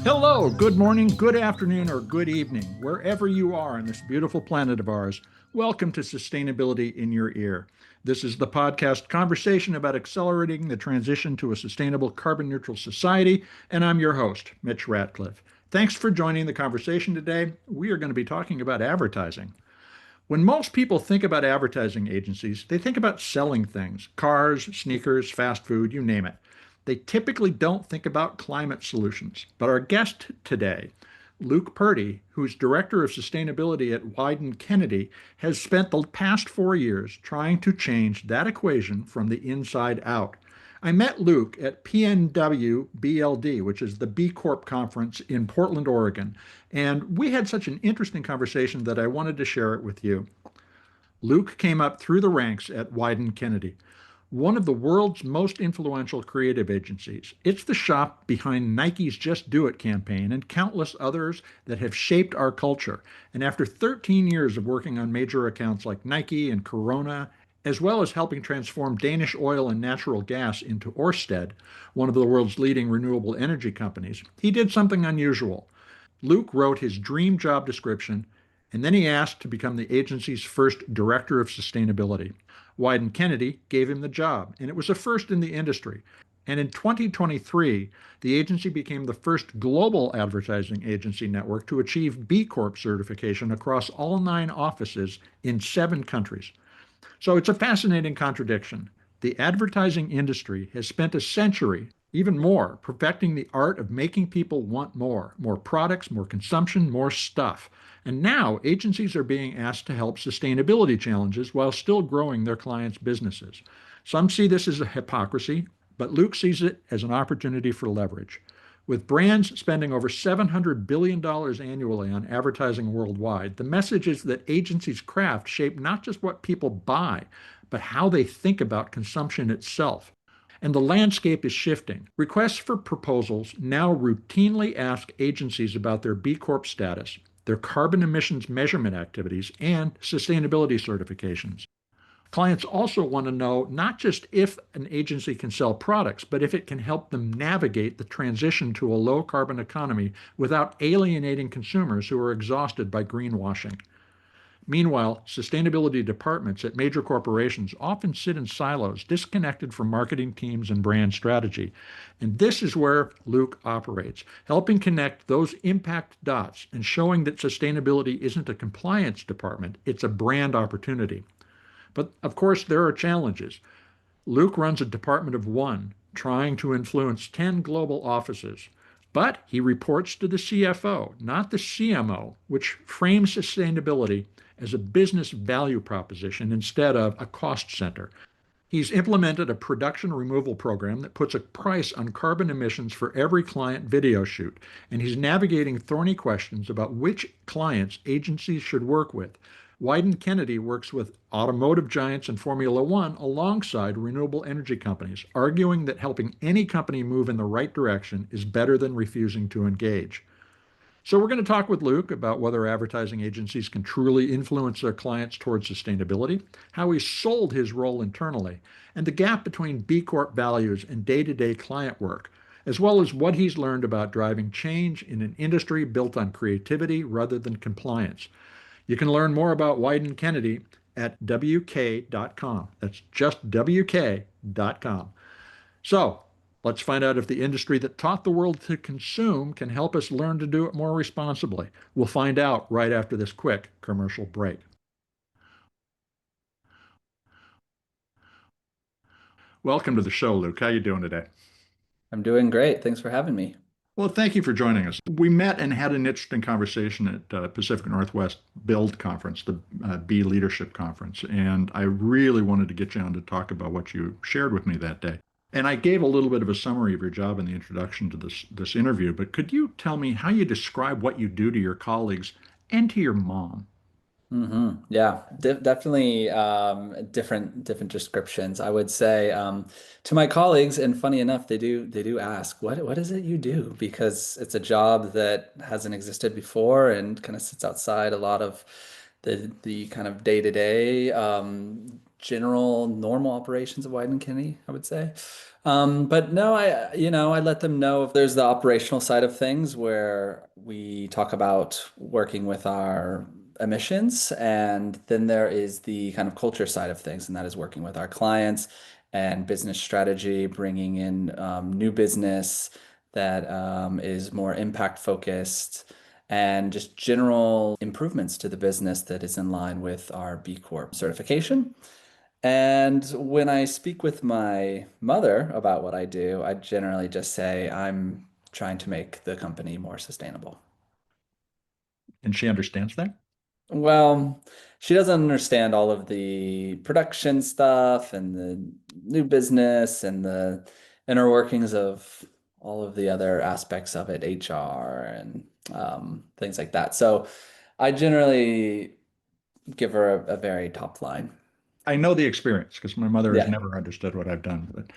Hello, good morning, good afternoon, or good evening, wherever you are on this beautiful planet of ours. Welcome to Sustainability in Your Ear. This is the podcast conversation about accelerating the transition to a sustainable carbon neutral society, and I'm your host, Mitch Ratcliffe. Thanks for joining the conversation today. We are going to be talking about advertising. When most people think about advertising agencies, they think about selling things: cars, sneakers, fast food, you name it. They typically don't think about climate solutions. But our guest today, Luke Purdy, who's Director of Sustainability at Wieden+Kennedy, has spent the past 4 years trying to change that equation from the inside out. I met Luke at PNW BLD, which is the B Corp conference in Portland, Oregon, and we had such an interesting conversation that I wanted to share it with you. Luke came up through the ranks at Wieden+Kennedy, one of the world's most influential creative agencies. It's the shop behind Nike's Just Do It campaign and countless others that have shaped our culture. And after 13 years of working on major accounts like Nike and Corona, as well as helping transform Danish oil and natural gas into Ørsted, one of the world's leading renewable energy companies, he did something unusual. Luke wrote his dream job description, and then he asked to become the agency's first director of sustainability. Wieden+Kennedy gave him the job, and it was a first in the industry. And in 2023, the agency became the first global advertising agency network to achieve B Corp certification across all 9 offices in 7 countries. So it's a fascinating contradiction. The advertising industry has spent a century, even more, perfecting the art of making people want more products, more consumption, more stuff. And now agencies are being asked to help sustainability challenges while still growing their clients' businesses. Some see this as a hypocrisy, but Luke sees it as an opportunity for leverage. With brands spending over $700 billion annually on advertising worldwide, the message is that agencies' craft shape not just what people buy, but how they think about consumption itself. And the landscape is shifting. Requests for proposals now routinely ask agencies about their B Corp status, their carbon emissions measurement activities, and sustainability certifications. Clients also want to know not just if an agency can sell products, but if it can help them navigate the transition to a low carbon economy without alienating consumers who are exhausted by greenwashing. Meanwhile, sustainability departments at major corporations often sit in silos, disconnected from marketing teams and brand strategy. And this is where Luke operates, helping connect those impact dots and showing that sustainability isn't a compliance department, it's a brand opportunity. But of course, there are challenges. Luke runs a department of one, trying to influence 10 global offices. But he reports to the CFO, not the CMO, which frames sustainability as a business value proposition instead of a cost center. He's implemented a production removal program that puts a price on carbon emissions for every client video shoot, and he's navigating thorny questions about which clients agencies should work with. Wieden+Kennedy works with automotive giants and Formula One alongside renewable energy companies, arguing that helping any company move in the right direction is better than refusing to engage. So we're going to talk with Luke about whether advertising agencies can truly influence their clients towards sustainability, how he sold his role internally, and the gap between B Corp values and day-to-day client work, as well as what he's learned about driving change in an industry built on creativity rather than compliance. You can learn more about Wieden+Kennedy at wk.com. That's just wk.com. So let's find out if the industry that taught the world to consume can help us learn to do it more responsibly. We'll find out right after this quick commercial break. Welcome to the show, Luke. How you doing today? I'm doing great. Thanks for having me. Well, thank you for joining us. We met and had an interesting conversation at Pacific Northwest Build Conference, the B Leadership Conference, and I really wanted to get you on to talk about what you shared with me that day. And I gave a little bit of a summary of your job in the introduction to this interview, but could you tell me how you describe what you do to your colleagues and to your mom? Yeah, definitely different descriptions. I would say to my colleagues, and funny enough, they do ask, what is it you do? Because it's a job that hasn't existed before and kind of sits outside a lot of the kind of day-to-day general normal operations of Wieden+Kennedy, I would say. But no, I let them know if there's the operational side of things where we talk about working with our emissions, and then there is the kind of culture side of things, and that is working with our clients and business strategy, bringing in new business that is more impact focused and just general improvements to the business that is in line with our B Corp certification. And when I speak with my mother about what I do, I generally just say I'm trying to make the company more sustainable. And she understands that? Well, she doesn't understand all of the production stuff and the new business and the inner workings of all of the other aspects of it, HR and things like that. So I generally give her a very top line. I know the experience because my mother has Yeah. never understood what I've done. But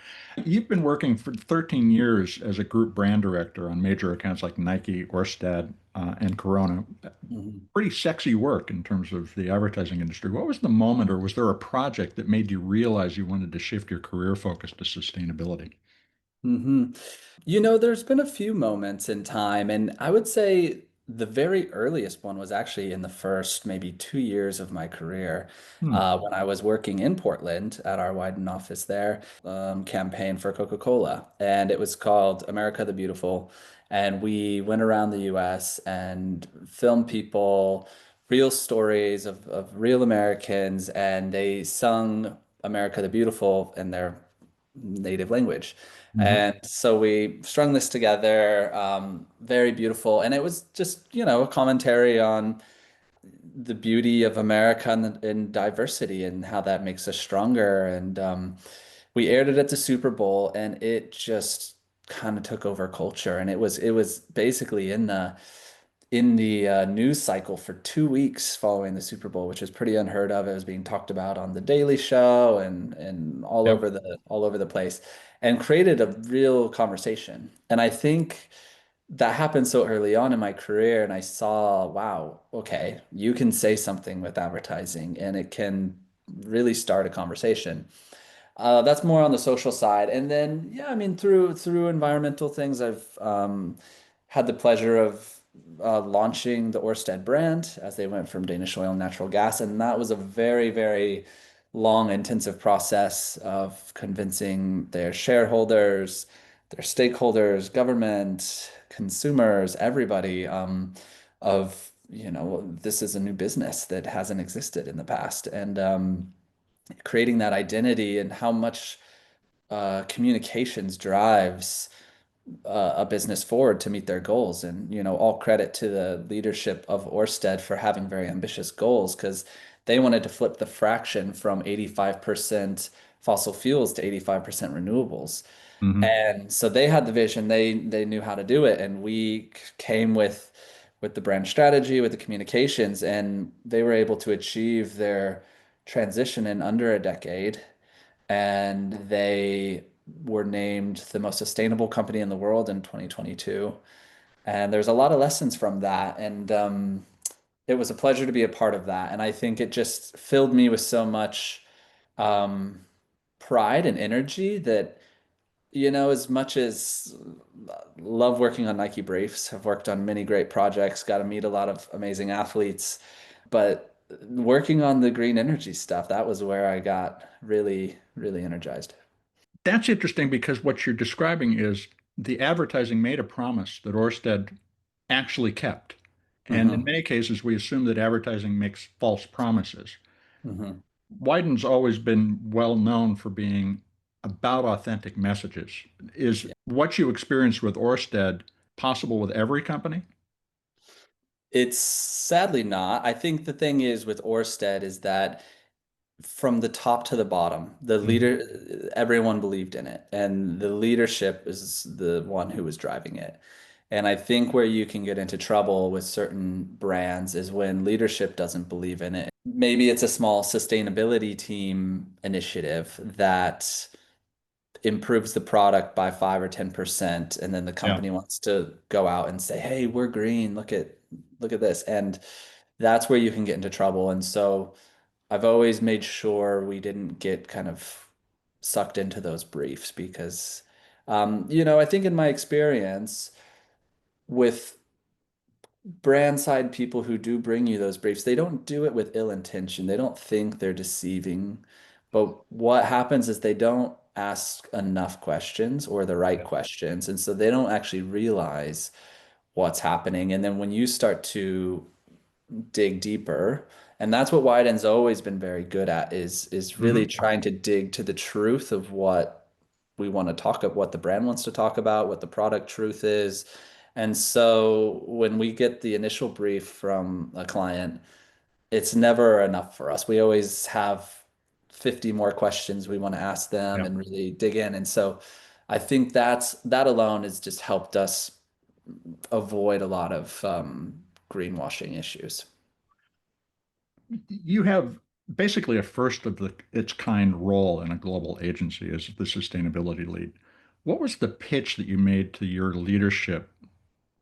you've been working for 13 years as a group brand director on major accounts like Nike, Orsted, and Corona. Mhm. Pretty sexy work in terms of the advertising industry. What was the moment, or was there a project that made you realize you wanted to shift your career focus to sustainability? hmm there's been a few moments in time, and I would say the very earliest one was actually in the first maybe 2 years of my career, Hmm. when I was working in Portland at our Wyden office there, campaign for Coca-Cola, and it was called America the Beautiful. And we went around the US and filmed people, real stories of real Americans, and they sung America the Beautiful in their native language. Mhm. And so we strung this together, very beautiful. And it was just, a commentary on the beauty of America and diversity and how that makes us stronger. And we aired it at the Super Bowl, and it just kind of took over culture. And it was basically in the news cycle for 2 weeks following the Super Bowl, which is pretty unheard of. It was being talked about on the Daily Show and Yep. all over the place, and created a real conversation. And I think that happened so early on in my career, and I saw, wow, okay, you can say something with advertising, and it can really start a conversation. That's more on the social side. And then, yeah, I mean, through environmental things, I've had the pleasure of launching the Orsted brand as they went from Danish oil and natural gas. And that was a very, very long, intensive process of convincing their shareholders, their stakeholders, government, consumers, everybody, this is a new business that hasn't existed in the past. And creating that identity and how much communications drives a business forward to meet their goals. And, all credit to the leadership of Orsted for having very ambitious goals, because they wanted to flip the fraction from 85% fossil fuels to 85% renewables. Mhm. And so they had the vision, they knew how to do it, and we came with the brand strategy, with the communications, and they were able to achieve their transition in under a decade. And they were named the most sustainable company in the world in 2022. And there's a lot of lessons from that. And it was a pleasure to be a part of that. And I think it just filled me with so much um, pride and energy that, as much as love working on Nike Briefs, have worked on many great projects, got to meet a lot of amazing athletes, but working on the green energy stuff, that was where I got really, really energized. That's interesting because what you're describing is the advertising made a promise that Orsted actually kept. And in hmm many cases, we assume that advertising makes false promises. hmm Wyden's always been well known for being about authentic messages. Is Yeah. what you experienced with Orsted possible with every company? It's sadly not. I think the thing is with Orsted is that from the top to the bottom, the Mhm. leader, everyone believed in it, and the leadership is the one who was driving it. And I think where you can get into trouble with certain brands is when leadership doesn't believe in it. Maybe it's a small sustainability team initiative that improves the product by 5 or 10%, and then the Yeah. company wants to go out and say, "Hey, we're green. Look at this." And that's where you can get into trouble. And so I've always made sure we didn't get kind of sucked into those briefs because, I think in my experience with brand side people who do bring you those briefs, they don't do it with ill intention. They don't think they're deceiving. But what happens is they don't ask enough questions or the right questions. And so they don't actually realize what's happening. And then when you start to dig deeper, and that's what Wyden's always been very good at is really Hmm. trying to dig to the truth of what we want to talk about, what the brand wants to talk about, what the product truth is. And so when we get the initial brief from a client, it's never enough for us. We always have 50 more questions we want to ask them Yeah. and really dig in. And so I think that alone has just helped us avoid a lot of greenwashing issues. You have basically a first of its kind role in a global agency as the sustainability lead. What was the pitch that you made to your leadership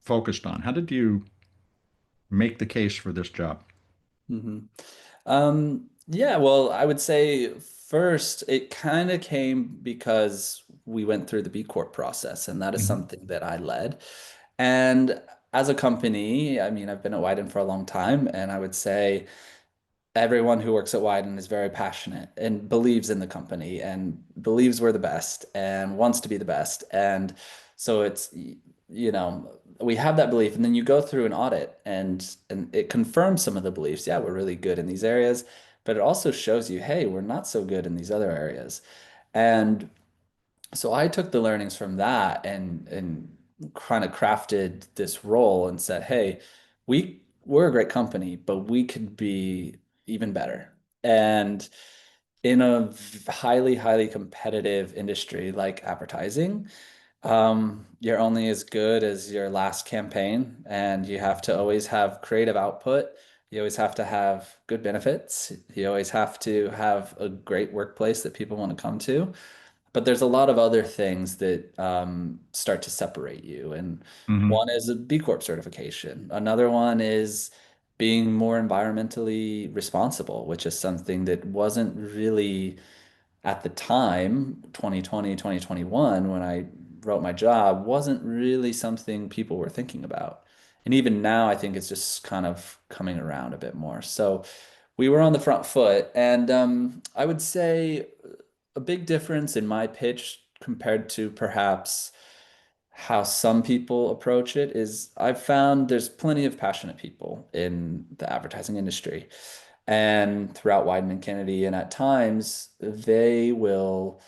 focused on? How did you make the case for this job? hmm yeah, well, I would say first it kind of came because we went through the B Corp process, and that is Hmm. something that I led. And as a company, I mean, I've been at Wyden for a long time, and I would say everyone who works at Wyden is very passionate and believes in the company and believes we're the best and wants to be the best. And so we have that belief, and then you go through an audit and it confirms some of the beliefs. Yeah, we're really good in these areas, but it also shows you, hey, we're not so good in these other areas. And so I took the learnings from that and kind of crafted this role and said, hey, we're a great company, but we could be even better. And in a highly, highly competitive industry like advertising, you're only as good as your last campaign, and you have to always have creative output. You always have to have good benefits. You always have to have a great workplace that people want to come to. But there's a lot of other things that start to separate you. And Hmm. one is a B Corp certification. Another one is being more environmentally responsible, which is something that wasn't really at the time, 2020, 2021, when I wrote my job, wasn't really something people were thinking about. And even now, I think it's just kind of coming around a bit more. So we were on the front foot. And I would say a big difference in my pitch compared to perhaps how some people approach it is I've found there's plenty of passionate people in the advertising industry and throughout Wieden+Kennedy. And at times they will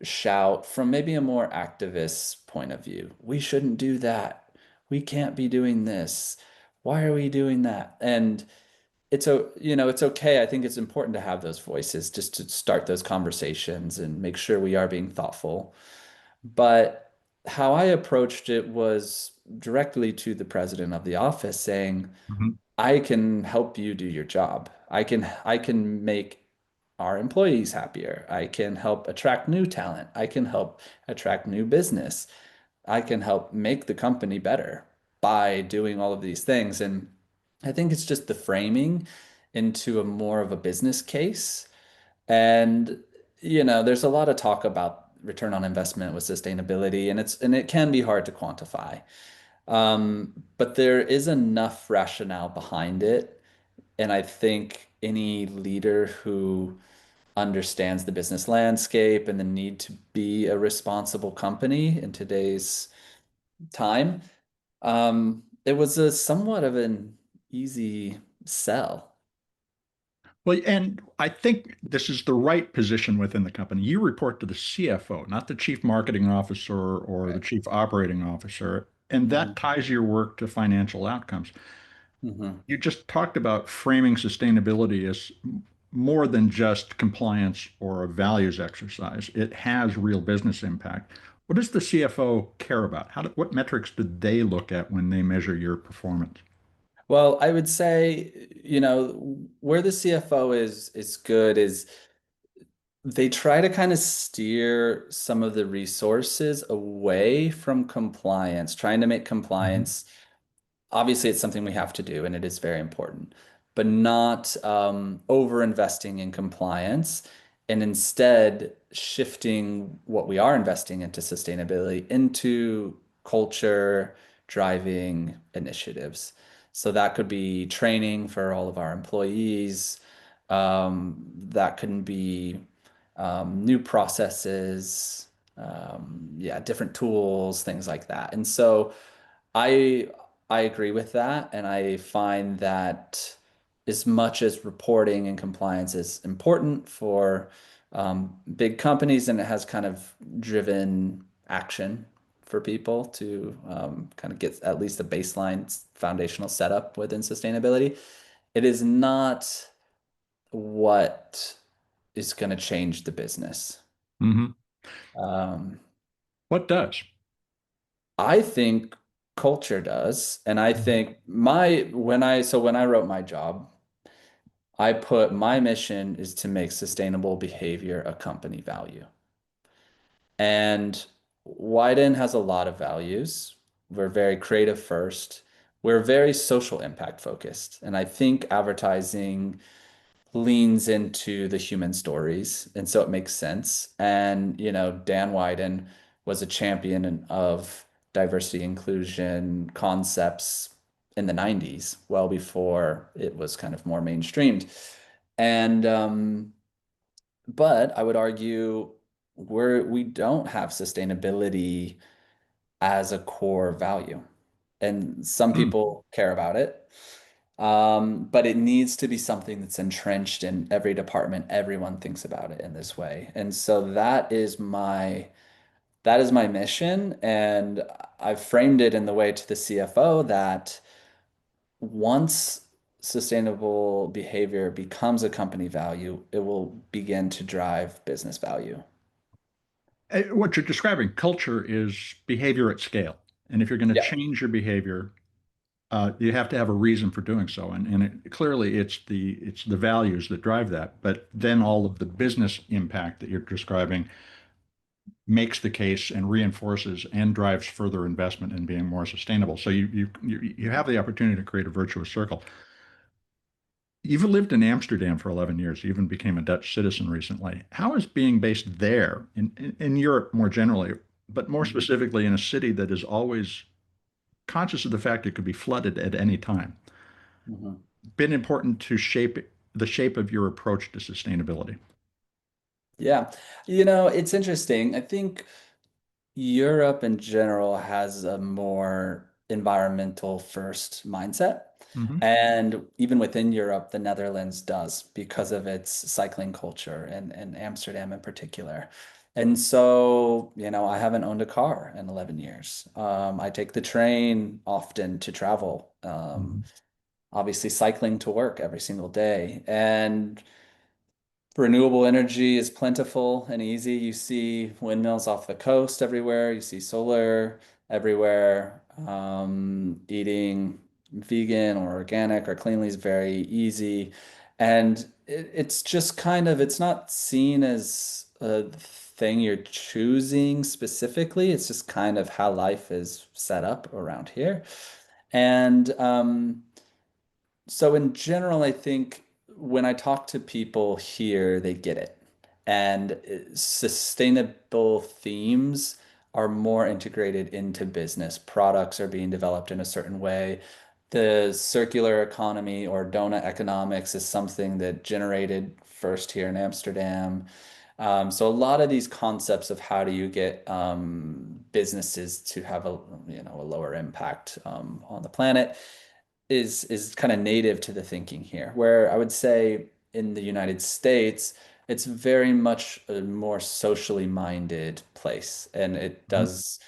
shout from maybe a more activist point of view. We shouldn't do that. We can't be doing this. Why are we doing that? And it's okay. I think it's important to have those voices just to start those conversations and make sure we are being thoughtful. But how I approached it was directly to the president of the office saying, Hmm. I can help you do your job. I can make our employees happier. I can help attract new talent. I can help attract new business. I can help make the company better by doing all of these things. And I think it's just the framing into a more of a business case. And, there's a lot of talk about return on investment with sustainability, and it can be hard to quantify. But there is enough rationale behind it. And I think any leader who understands the business landscape and the need to be a responsible company in today's time, it was a somewhat of an easy sell. Well, and I think this is the right position within the company. You report to the CFO, not the chief marketing officer or the Right. chief operating officer, and that Mhm. ties your work to financial outcomes. Mhm. You just talked about framing sustainability as more than just compliance or a values exercise. It has real business impact. What does the CFO care about? What metrics do they look at when they measure your performance? Well, I would say, where the CFO is good is they try to kind of steer some of the resources away from compliance, trying to make Mhm. compliance, obviously it's something we have to do and it is very important. but not over investing in compliance, and instead shifting what we are investing into sustainability into culture driving initiatives. So that could be training for all of our employees. That can be new processes, yeah, different tools, things like that. And so I I agree with that, and I find that as much as reporting and compliance is important for big companies, and it has kind of driven action for people to kind of get at least a baseline foundational setup within sustainability, it is not what is going to change the business. Hmm. Um, What does? I think culture does. And I Mhm. think when I wrote my job, I put my mission is to make sustainable behavior a company value. And Wyden has a lot of values. We're very creative first. We're very social impact focused. And I think advertising leans into the human stories, and so it makes sense. And Dan Wyden was a champion of diversity inclusion concepts in the 90s, well before it was kind of more mainstreamed. And but I would argue we don't have sustainability as a core value. And some Mm. people care about it. But it needs to be something that's entrenched in every department. Everyone thinks about it in this way. And so that is my mission. And I've framed it in the way to the CFO that once sustainable behavior becomes a company value, it will begin to drive business value. What you're describing, culture is behavior at scale. And if you're going to Yeah. change your behavior, you have to have a reason for doing so. Clearly it's the values that drive that. But then all of the business impact that you're describing makes the case and reinforces and drives further investment in being more sustainable. So you have the opportunity to create a virtuous circle. You've lived in Amsterdam for 11 years. You even became a Dutch citizen recently. How is being based there in Europe more generally, but more Mhm. specifically in a city that is always conscious of the fact it could be flooded at any time, Mhm. been important to shape the shape of your approach to sustainability? Yeah. It's interesting. I think Europe in general has a more environmental first mindset. Hmm. And even within Europe, the Netherlands does because of its cycling culture and Amsterdam in particular. And so, I haven't owned a car in 11 years. I take the train often to travel, Hmm. obviously cycling to work every single day. And renewable energy is plentiful and easy. You see windmills off the coast everywhere. You see solar everywhere. Eating vegan or organic or cleanly is very easy. And it's just it's not seen as a thing you're choosing specifically. It's just kind of how life is set up around here. And so in general, I think when I talk to people here, they get it. And sustainable themes are more integrated into business. Products are being developed in a certain way. The circular economy or donut economics is something that generated first here in Amsterdam. So a lot of these concepts of how do you get businesses to have a lower impact on the planet is kind of native to the thinking here, where I would say in the United States, it's very much a more socially minded place, and it does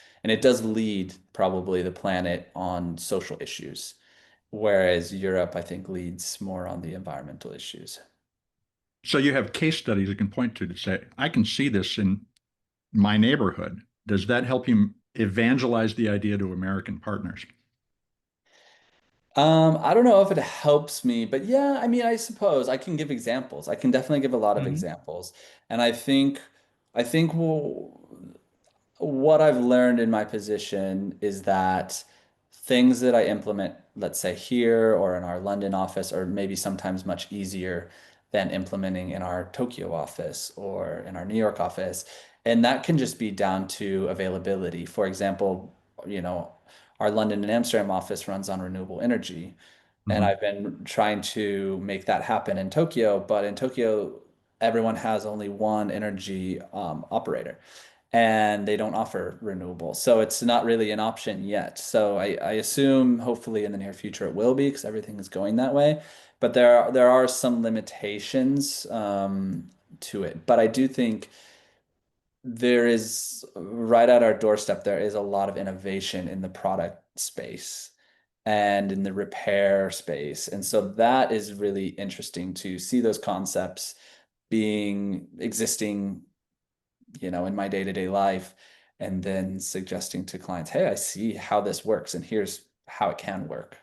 lead probably the planet on social issues, whereas Europe, I think, leads more on the environmental issues. So you have case studies you can point to say, I can see this in my neighborhood. Does that help you evangelize the idea to American partners? I don't know if it helps me, but yeah, I mean, I suppose I can give examples. I can definitely give a lot of Mhm. examples. And I think what I've learned in my position is that things that I implement, let's say here or in our London office, are maybe sometimes much easier than implementing in our Tokyo office or in our New York office. And that can just be down to availability. For example, our London and Amsterdam office runs on renewable energy. And Mhm. I've been trying to make that happen in Tokyo, but in Tokyo, everyone has only one energy operator and they don't offer renewable. So it's not really an option yet. So I assume hopefully in the near future it will be because everything is going that way. But there are some limitations to it. But I do think there is right at our doorstep, there is a lot of innovation in the product space and in the repair space. And so that is really interesting to see those concepts being existing, in my day-to-day life, and then suggesting to clients, hey, I see how this works, and here's how it can work.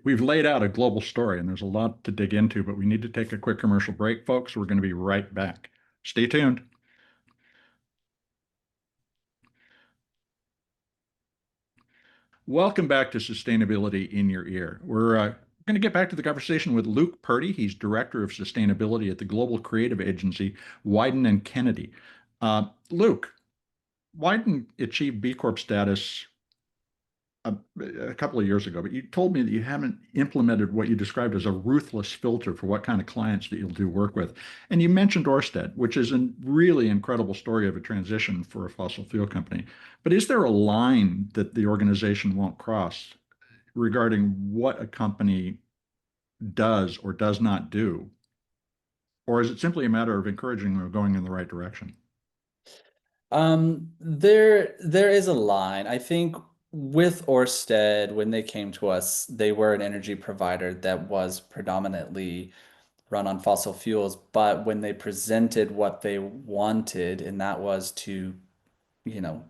We've laid out a global story, and there's a lot to dig into, but we need to take a quick commercial break, folks. We're going to be right back. Stay tuned. Welcome back to Sustainability in Your Ear. We're going to get back to the conversation with Luke Purdy. He's Director of Sustainability at the global creative agency Wieden+Kennedy. Luke, Wieden achieved B Corp status a, a couple of years ago, but you told me that you haven't implemented what you described as a ruthless filter for what kind of clients that you'll do work with. And you mentioned Orsted, which is a really incredible story of a transition for a fossil fuel company. But is there a line that the organization won't cross regarding what a company does or does not do? Or is it simply a matter of encouraging them going in the right direction? There is a line. I think with Orsted, when they came to us, they were an energy provider that was predominantly run on fossil fuels. But when they presented what they wanted, and that was to,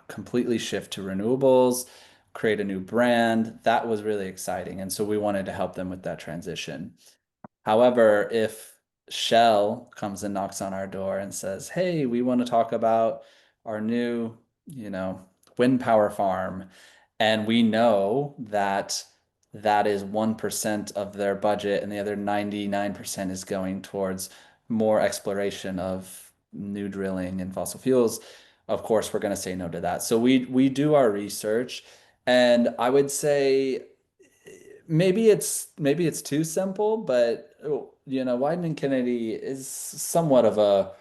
completely shift to renewables, create a new brand, that was really exciting. And so we wanted to help them with that transition. However, if Shell comes and knocks on our door and says, "Hey, we want to talk about our new, you know, wind power farm," and we know that that is 1% of their budget and the other 99% is going towards more exploration of new drilling and fossil fuels, of course, we're going to say no to that. So we do our research, and I would say maybe it's too simple, but Wieden+Kennedy is somewhat of a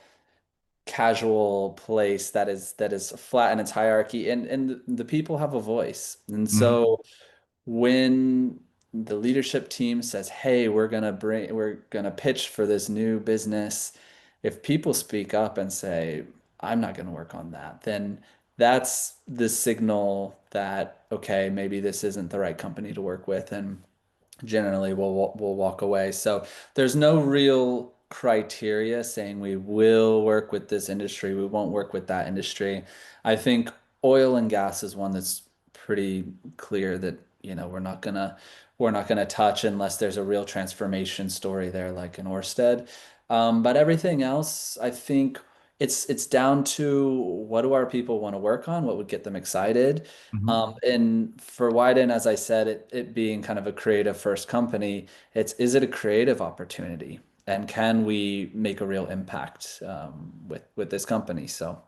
casual place that is flat in its hierarchy, and the people have a voice. And Mhm. so when the leadership team says, "Hey, we're gonna pitch for this new business," if people speak up and say, "I'm not gonna work on that," then that's the signal that, okay, maybe this isn't the right company to work with, and generally we'll walk away. So there's no real criteria saying we will work with this industry, we won't work with that industry. I think oil and gas is one that's pretty clear that, we're not gonna touch unless there's a real transformation story there, like in Orsted. But everything else, I think it's down to what do our people want to work on, what would get them excited. Mhm. And for Wyden, as I said, it being kind of a creative first company, is it a creative opportunity? And can we make a real impact with this company? So,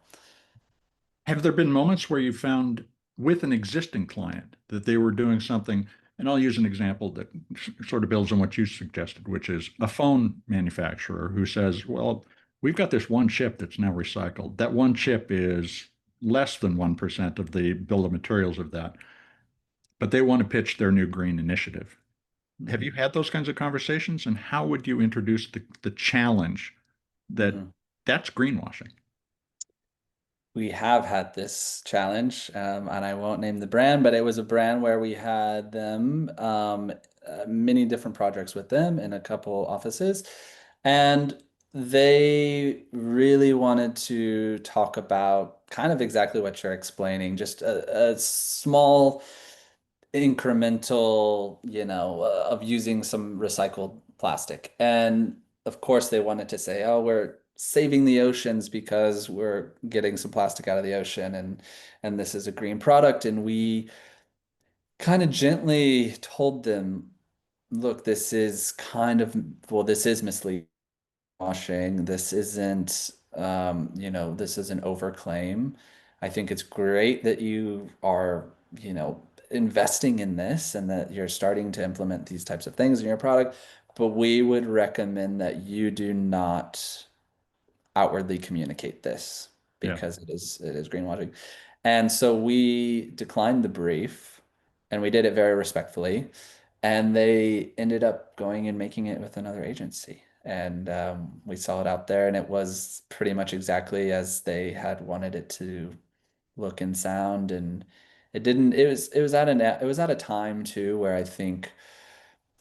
Have there been moments where you found with an existing client that they were doing something, and I'll use an example that sort of builds on what you suggested, which is a phone manufacturer who says, well, we've got this one chip that's now recycled. That one chip is less than 1% of the bill of materials of that, but they want to pitch their new green initiative. Have you mhm, had those kinds of conversations? And how would you introduce the challenge that mhm. that's greenwashing? We have had this challenge, and I won't name the brand, but it was a brand where we had them many different projects with them in a couple offices, and they really wanted to talk about kind of exactly what you're explaining, just a small incremental, of using some recycled plastic. And of course, they wanted to say, "Oh, we're saving the oceans because we're getting some plastic out of the ocean, and this is a green product." And we kind of gently told them, look, this is kind of, well, this is misleading washing. This isn't, this is an overclaim. I think it's great that you are, investing in this and that you're starting to implement these types of things in your product, but we would recommend that you do not outwardly communicate this Yeah. because it is greenwashing. And so we declined the brief and we did it very respectfully. And they ended up going and making it with another agency. And we saw it out there and it was pretty much exactly as they had wanted it to look and sound. And it was at a time too where I think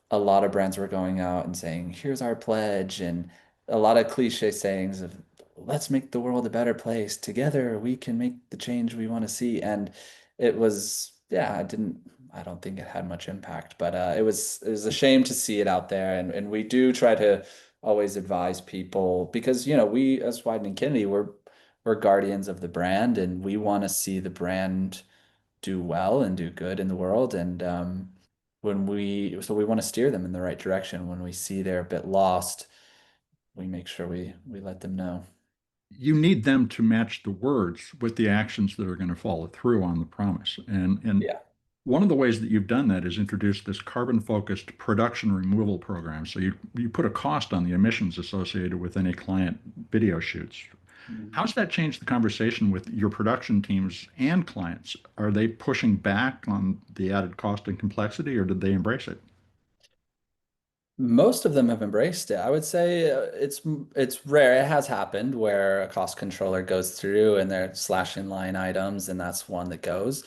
a lot of brands were going out and saying, here's our pledge, and a lot of cliche sayings of, let's make the world a better place. Together, we can make the change we want to see. And it was, yeah, I don't think it had much impact, but it was a shame to see it out there. And we do try to always advise people because, we as Wieden+Kennedy, we're guardians of the brand and we want to see the brand do well and do good in the world. And so we want to steer them in the right direction. When we see they're a bit lost, we make sure we let them know. You need them to match the words with the actions that are going to follow through on the promise. And Yeah. one of the ways that you've done that is introduce this carbon focused production removal program. So you put a cost on the emissions associated with any client video shoots. Mhm. How's that changed the conversation with your production teams and clients? Are they pushing back on the added cost and complexity, or did they embrace it? Most of them have embraced it. I would say it's rare. It has happened where a cost controller goes through and they're slashing line items, and that's one that goes.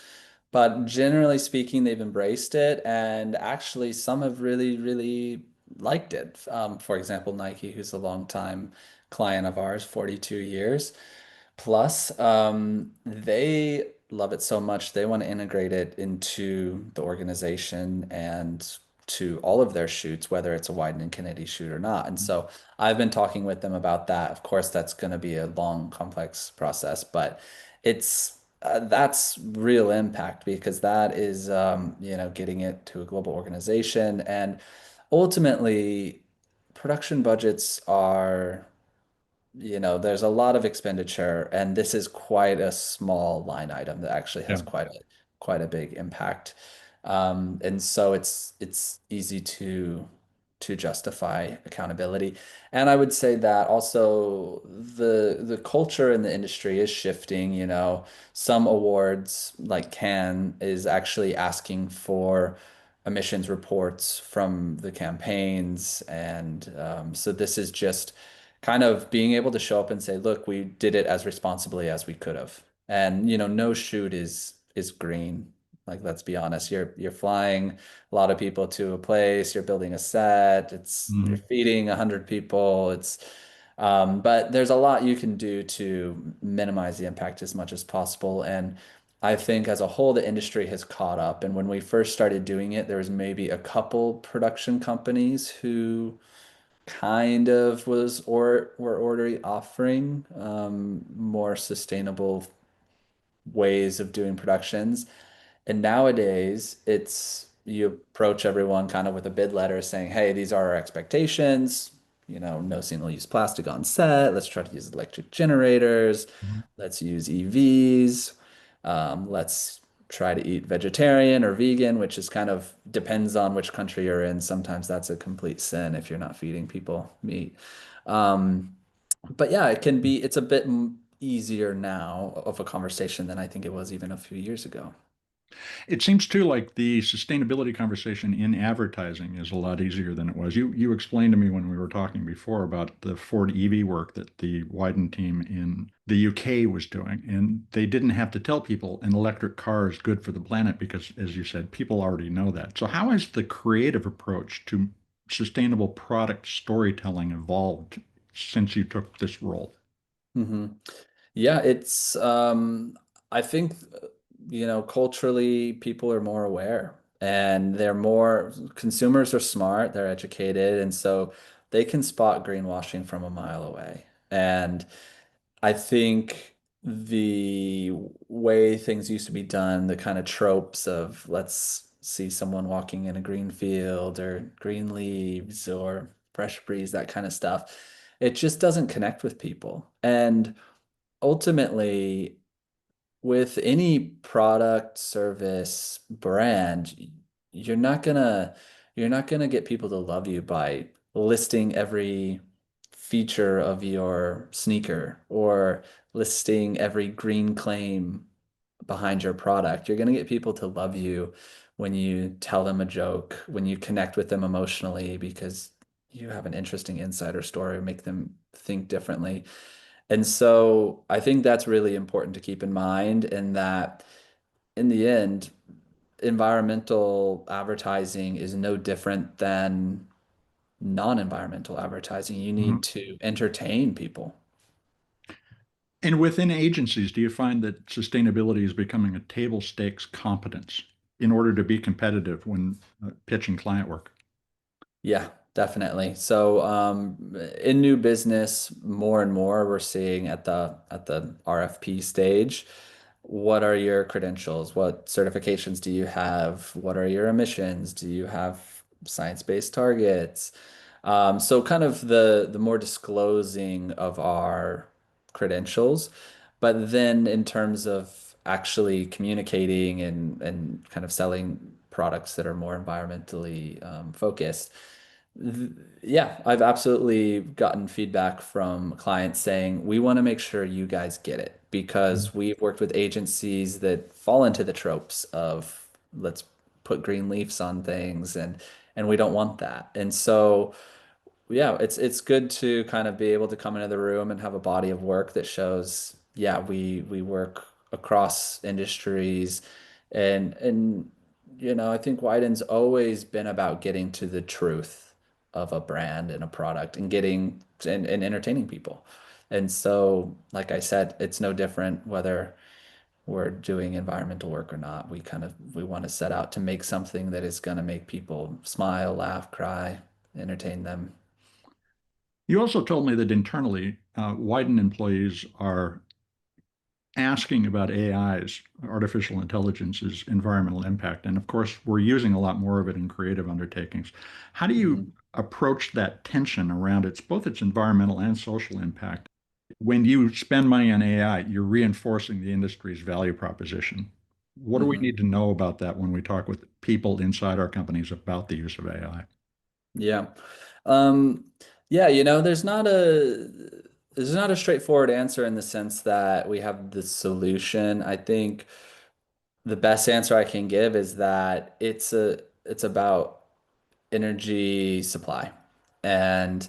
But generally speaking, they've embraced it, and actually, some have really, really liked it. For example, Nike, who's a longtime client of ours, 42 years. Plus, they love it so much, they want to integrate it into the organization and to all of their shoots, whether it's a Wieden+Kennedy shoot or not. And so I've been talking with them about that. Of course, that's going to be a long, complex process, but that's real impact because that is, getting it to a global organization. And ultimately, production budgets are there's a lot of expenditure, and this is quite a small line item that actually has Yeah. quite a big impact. And so it's easy to justify accountability. And I would say that also the culture in the industry is shifting, some awards like Cannes is actually asking for emissions reports from the campaigns. And so this is just kind of being able to show up and say, look, we did it as responsibly as we could have. And no shoot is green. Like, let's be honest, you're flying a lot of people to a place, you're building a set, you're Mhm. feeding 100 people. But there's a lot you can do to minimize the impact as much as possible. And I think as a whole, the industry has caught up. And when we first started doing it, there was maybe a couple production companies who kind of were already offering more sustainable ways of doing productions. And nowadays, it's you approach everyone kind of with a bid letter saying, hey, these are our expectations. No single-use plastic on set. Let's try to use electric generators. Mhm. Let's use EVs. Let's try to eat vegetarian or vegan, which is kind of depends on which country you're in. Sometimes that's a complete sin if you're not feeding people meat. Um, but yeah, it's a bit easier now of a conversation than I think it was even a few years ago. It seems too like the sustainability conversation in advertising is a lot easier than it was. You explained to me when we were talking before about the Ford EV work that the Wyden team in the UK was doing, and they didn't have to tell people an electric car is good for the planet because, as you said, people already know that. So how has the creative approach to sustainable product storytelling evolved since you took this role? hmm Yeah, I think, culturally, people are more aware and consumers are smart, they're educated, and so they can spot greenwashing from a mile away. And I think the way things used to be done, the kind of tropes of let's see someone walking in a green field or green leaves or fresh breeze, that kind of stuff. It just doesn't connect with people. And ultimately, with any product, service, brand, you're not gonna you're not gonna get people to love you by listing every feature of your sneaker or listing every green claim behind your product. You're gonna get people to love you when you tell them a joke, when you connect with them emotionally because you have an interesting insider story, make them think differently. And so I think that's really important to keep in mind, and that in the end, environmental advertising is no different than non-environmental advertising. You Mhm. need to entertain people. And within agencies, do you find that sustainability is becoming a table stakes competence in order to be competitive when pitching client work? Yeah, definitely. So, in new business, more and more we're seeing at the RFP stage, what are your credentials? What certifications do you have? What are your emissions? Do you have science-based targets? So kind of the more disclosing of our credentials, but then in terms of actually communicating and kind of selling products that are more environmentally focused. Yeah, I've absolutely gotten feedback from clients saying, we want to make sure you guys get it because we've worked with agencies that fall into the tropes of let's put green leaves on things and we don't want that. And so yeah, it's good to kind of be able to come into the room and have a body of work that shows, yeah, we work across industries and I think Wyden's always been about getting to the truth of a brand and a product and getting and entertaining people. And so, like I said, it's no different whether we're doing environmental work or not. We want to set out to make something that is going to make people smile, laugh, cry, entertain them. You also told me that internally, Wyden employees are asking about AI's, artificial intelligence's environmental impact. And of course, we're using a lot more of it in creative undertakings. How do you Mhm. approach that tension around both its environmental and social impact? When you spend money on AI, you're reinforcing the industry's value proposition. What do we Mhm. need to know about that when we talk with people inside our companies about the use of AI? Yeah. Um, yeah, there's not a straightforward answer in the sense that we have the solution. I think the best answer I can give is that it's about energy supply. And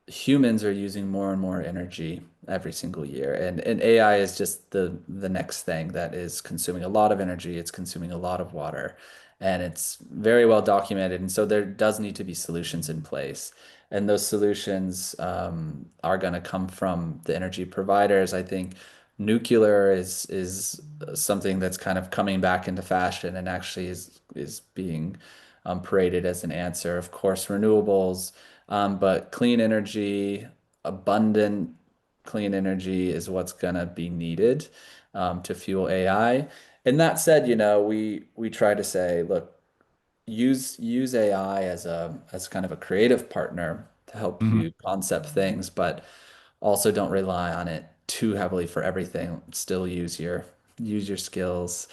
humans are using more and more energy every single year, and AI is just the next thing that is consuming a lot of energy. It's consuming a lot of water, and it's very well documented. And so there does need to be solutions in place, and those solutions are going to come from the energy providers. I think nuclear is something that's kind of coming back into fashion and actually is being paraded as an answer. Of course, renewables. But clean energy, abundant clean energy is what's gonna be needed to fuel AI. And that said, we try to say, look, use AI as kind of a creative partner to help Mhm. you concept things, but also don't rely on it too heavily for everything. Still use your skills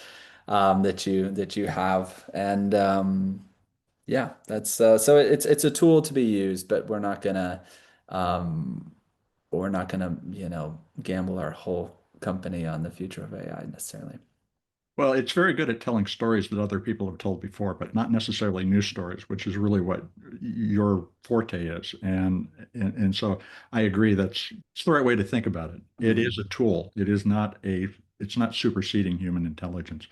that you have. And yeah, that's so it's a tool to be used, but um we're not gonna gamble our whole company on the future of AI necessarily. Well, it's very good at telling stories that other people have told before, but not necessarily new stories, which is really what your forte is. And so I agree it's the right way to think about it. It is Mhm. a tool. It's not superseding human intelligence.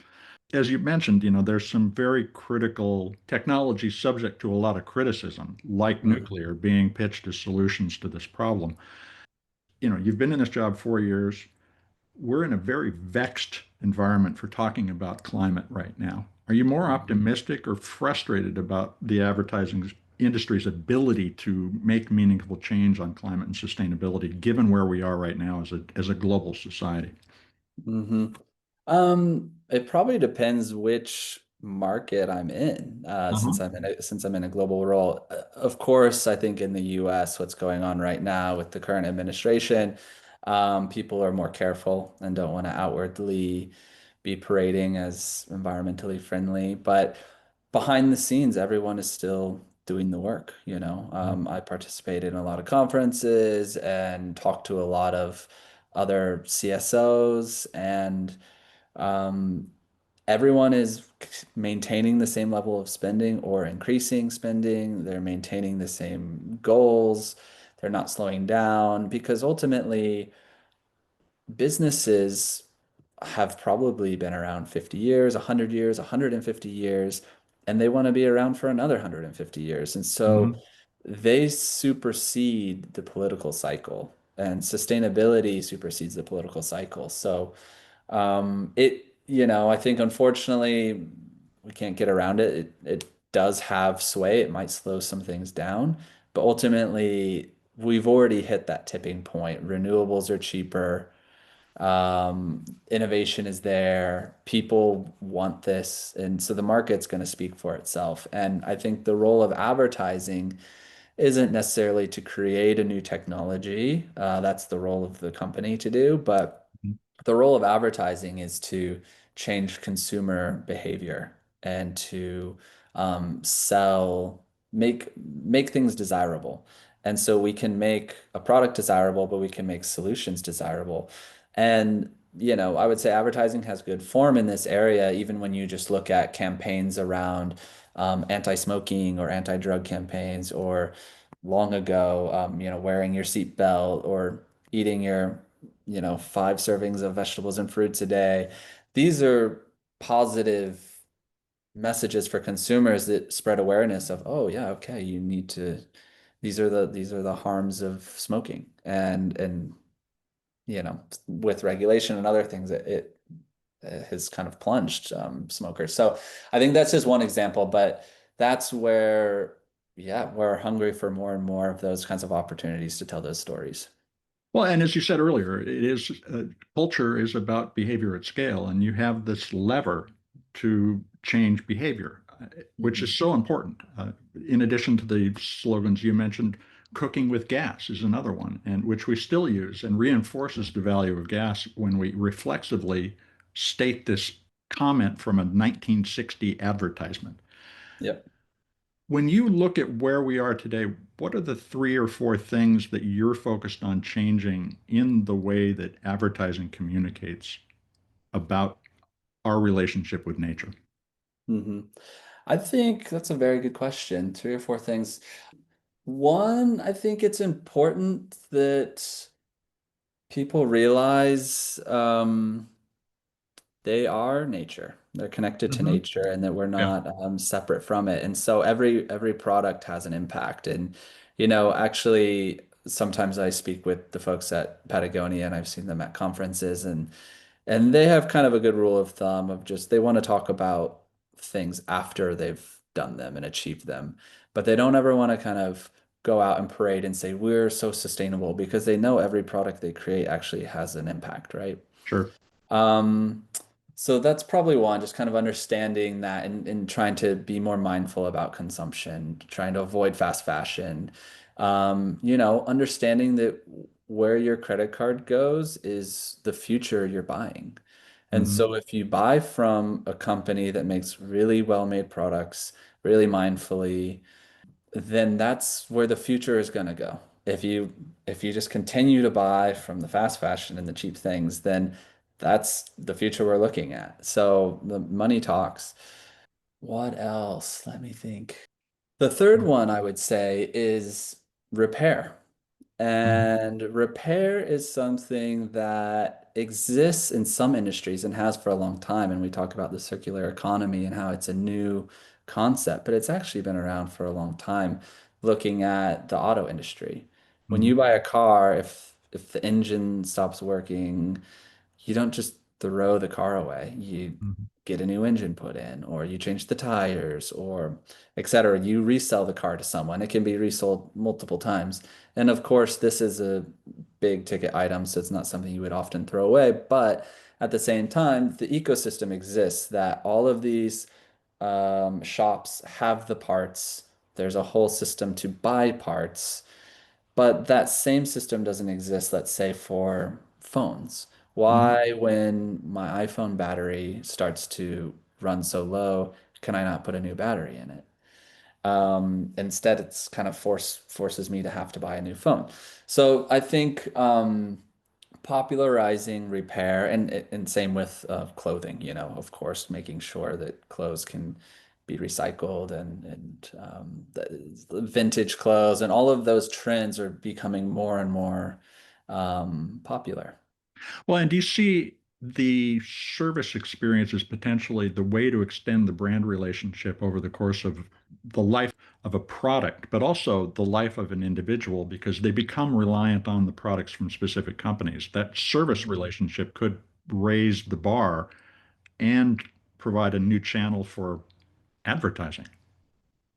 As you mentioned, there's some very critical technology subject to a lot of criticism, like Mhm. nuclear being pitched as solutions to this problem. You've been in this job 4 years. We're in a very vexed environment for talking about climate right now. Are you more Mhm. optimistic or frustrated about the advertising industry's ability to make meaningful change on climate and sustainability, given where we are right now as a global society? Mhm. It probably depends which market I'm in, Uh-huh. since I'm in a global role. Of course, I think in the U.S., what's going on right now with the current administration, people are more careful and don't want to outwardly be parading as environmentally friendly. But behind the scenes, everyone is still doing the work, you know. I participate in a lot of conferences and talk to a lot of other CSOs, and um, everyone is maintaining the same level of spending or increasing spending. They're maintaining the same goals. They're not slowing down because ultimately, businesses have probably been around 50 years, 100 years, 150 years, and they want to be around for another 150 years. And so Mhm. they supersede the political cycle, and sustainability supersedes the political cycle. So I think unfortunately we can't get around it. It does have sway. It might slow some things down, but ultimately we've already hit that tipping point. Renewables are cheaper. Innovation is there. People want this, and so the market's going to speak for itself. And I think the role of advertising isn't necessarily to create a new technology. That's the role of the company to do, but the role of advertising is to change consumer behavior and to sell, make things desirable. And so we can make a product desirable, but we can make solutions desirable. And I would say advertising has good form in this area, even when you just look at campaigns around anti-smoking or anti-drug campaigns, or long ago, wearing your seatbelt or eating your 5 servings of vegetables and fruits a day. These are positive messages for consumers that spread awareness of, oh yeah, okay, you need to, these are the harms of smoking. And with regulation and other things, it has kind of plunged smokers. So I think that's just one example, but that's where, yeah, we're hungry for more and more of those kinds of opportunities to tell those stories. Well, and as you said earlier, it is culture is about behavior at scale, and you have this lever to change behavior, which is Mhm. so important. In addition to the slogans you mentioned, cooking with gas is another one, and which we still use and reinforces the value of gas when we reflexively state this comment from a 1960 advertisement. Yep. When you look at where we are today, what are the 3 or 4 things that you're focused on changing in the way that advertising communicates about our relationship with nature? hmm I think that's a very good question. 3 or 4 things. One, I think it's important that people realize they are nature. They're connected to Hmm. nature, and that we're Yeah, not separate from it. And so every product has an impact. And actually, sometimes I speak with the folks at Patagonia, and I've seen them at conferences, and they have kind of a good rule of thumb of just they want to talk about things after they've done them and achieved them. But they don't ever want to kind of go out and parade and say, we're so sustainable, because they know every product they create actually has an impact, right? sure. Um, so that's probably one, just kind of understanding that, and trying to be more mindful about consumption, trying to avoid fast fashion. Understanding that where your credit card goes is the future you're buying. And Hmm. so if you buy from a company that makes really well-made products, really mindfully, then that's where the future is going to go. If you just continue to buy from the fast fashion and the cheap things, then that's the future we're looking at. So the money talks. What else? Let me think. The third one I would say is repair. Hmm. And repair is something that exists in some industries and has for a long time. And we talk about the circular economy and how it's a new concept, but it's actually been around for a long time. Looking at the auto industry, when Hmm. you buy a car, if the engine stops working, you don't just throw the car away. You Hmm. get a new engine put in, or you change the tires, or etc. You resell the car to someone. It can be resold multiple times. And of course, this is a big ticket item, so it's not something you would often throw away. But at the same time, the ecosystem exists that all of these shops have the parts. There's a whole system to buy parts, but that same system doesn't exist, let's say, for phones. Mhm. Why, when my iPhone battery starts to run so low, can I not put a new battery in it? Instead, it's kind of forces me to have to buy a new phone. So I think popularizing repair and same with clothing, of course, making sure that clothes can be recycled and the vintage clothes and all of those trends are becoming more and more popular. Well, and do you see the service experience as potentially the way to extend the brand relationship over the course of the life of a product, but also the life of an individual because they become reliant on the products from specific companies? That service relationship could raise the bar and provide a new channel for advertising.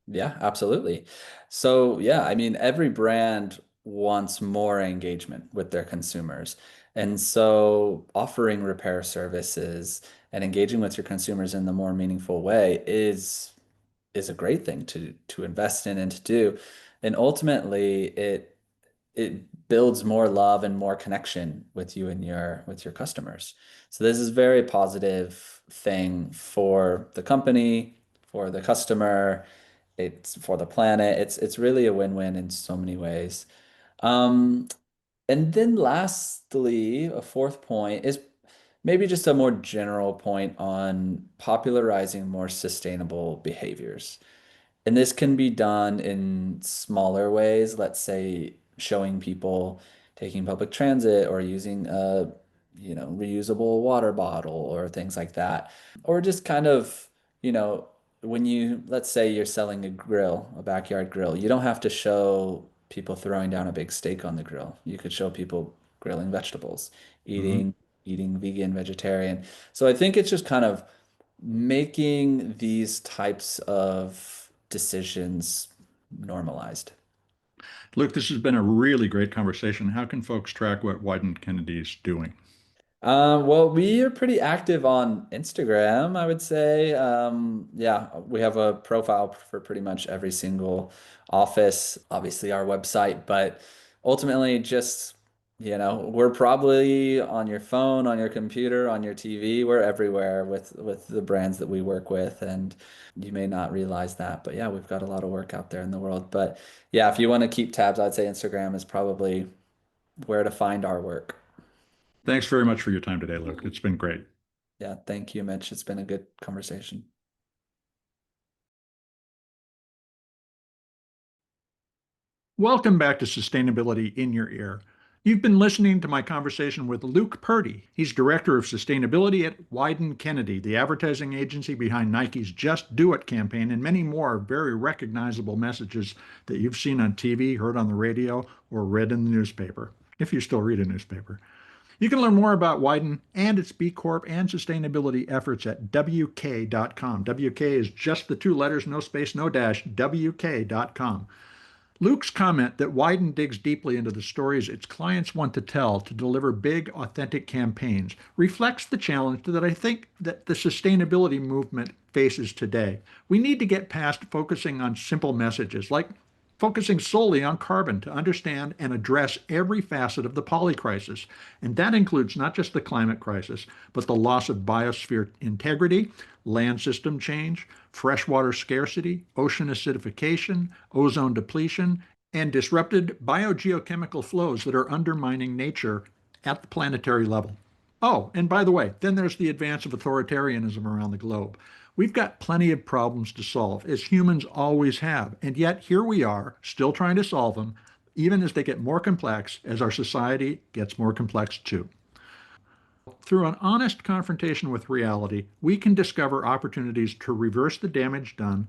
Yeah, absolutely. So, yeah, I mean, every brand wants more engagement with their consumers. And so, offering repair services and engaging with your consumers in the more meaningful way is a great thing to invest in and to do. And ultimately, it builds more love and more connection with you and your customers. So this is very positive thing for the company, for the customer, it's for the planet. It's really a win-win in so many ways. Um, and then lastly, a fourth point is maybe just a more general point on popularizing more sustainable behaviors. And this can be done in smaller ways, let's say showing people taking public transit or using a, reusable water bottle or things like that. Or just kind of, you know, when let's say you're selling a grill, a backyard grill, you don't have to show people throwing down a big steak on the grill. You could show people grilling vegetables, Mhm. eating vegan, vegetarian. So I think it's just kind of making these types of decisions normalized. Luke, this has been a really great conversation. How can folks track what Wieden+Kennedy is doing? Well, we are pretty active on Instagram, I would say. Yeah, we have a profile for pretty much every single office, obviously our website, but ultimately just, we're probably on your phone, on your computer, on your TV, we're everywhere with the brands that we work with, and you may not realize that, but yeah, we've got a lot of work out there in the world. But yeah, if you want to keep tabs, I'd say Instagram is probably where to find our work. Thanks very much for your time today, Luke. It's been great. Yeah, thank you, Mitch. It's been a good conversation. Welcome back to Sustainability in Your Ear. You've been listening to my conversation with Luke Purdy. He's Director of Sustainability at Wieden+Kennedy, the advertising agency behind Nike's Just Do It campaign, and many more very recognizable messages that you've seen on TV, heard on the radio, or read in the newspaper, if you still read a newspaper. You can learn more about Wieden and its B Corp and sustainability efforts at WK.com. WK is just the two letters, no space, no dash, WK.com. Luke's comment that Wieden digs deeply into the stories its clients want to tell to deliver big, authentic campaigns reflects the challenge that I think that the sustainability movement faces today. We need to get past focusing on simple messages like focusing solely on carbon to understand and address every facet of the poly crisis. And that includes not just the climate crisis, but the loss of biosphere integrity, land system change, freshwater scarcity, ocean acidification, ozone depletion, and disrupted biogeochemical flows that are undermining nature at the planetary level. Oh, and by the way, then there's the advance of authoritarianism around the globe. We've got plenty of problems to solve, as humans always have, and yet here we are, still trying to solve them, even as they get more complex, as our society gets more complex too. Through an honest confrontation with reality, we can discover opportunities to reverse the damage done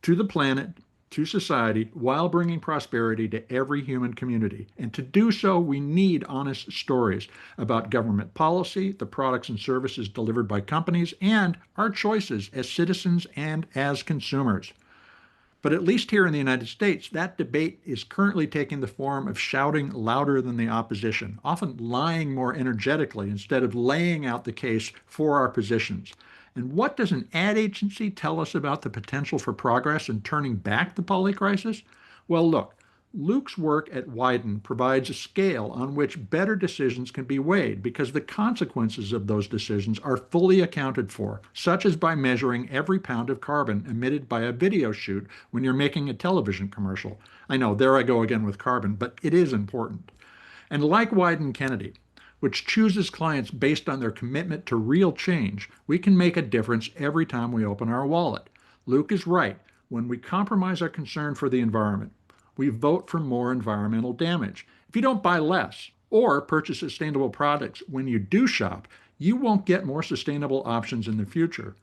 to the planet, to society, while bringing prosperity to every human community. And to do so, we need honest stories about government policy, the products and services delivered by companies, and our choices as citizens and as consumers. But at least here in the United States, that debate is currently taking the form of shouting louder than the opposition, often lying more energetically instead of laying out the case for our positions. And what does an ad agency tell us about the potential for progress in turning back the polycrisis? Well, look, Luke's work at Wieden provides a scale on which better decisions can be weighed because the consequences of those decisions are fully accounted for, such as by measuring every pound of carbon emitted by a video shoot when you're making a television commercial. I know, there I go again with carbon, but it is important. And like Wieden+Kennedy, which chooses clients based on their commitment to real change, we can make a difference every time we open our wallet. Luke is right. When we compromise our concern for the environment, we vote for more environmental damage. If you don't buy less or purchase sustainable products when you do shop, you won't get more sustainable options in the future.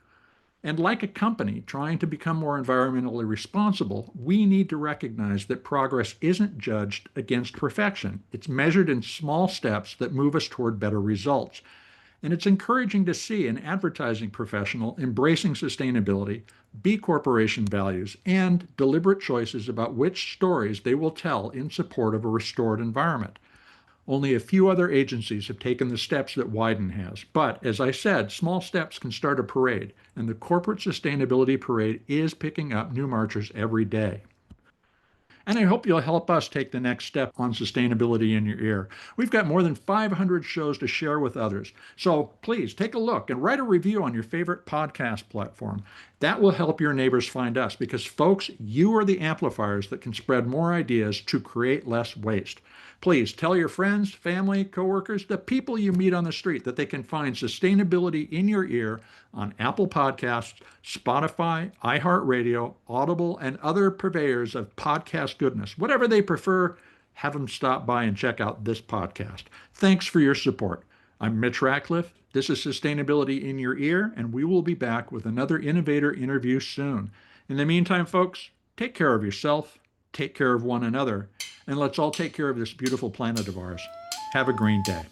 And like a company trying to become more environmentally responsible, we need to recognize that progress isn't judged against perfection. It's measured in small steps that move us toward better results. And it's encouraging to see an advertising professional embracing sustainability, B Corporation values, and deliberate choices about which stories they will tell in support of a restored environment. Only a few other agencies have taken the steps that Wieden has. But as I said, small steps can start a parade, and the corporate sustainability parade is picking up new marchers every day. And I hope you'll help us take the next step on sustainability in your ear. We've got more than 500 shows to share with others. So please take a look and write a review on your favorite podcast platform. That will help your neighbors find us because, folks, you are the amplifiers that can spread more ideas to create less waste. Please tell your friends, family, coworkers, the people you meet on the street that they can find sustainability in your ear on Apple Podcasts, Spotify, iHeartRadio, Audible, and other purveyors of podcast goodness. Whatever they prefer, have them stop by and check out this podcast. Thanks for your support. I'm Mitch Ratcliffe. This is Sustainability in Your Ear, and we will be back with another innovator interview soon. In the meantime, folks, take care of yourself, take care of one another, and let's all take care of this beautiful planet of ours. Have a green day.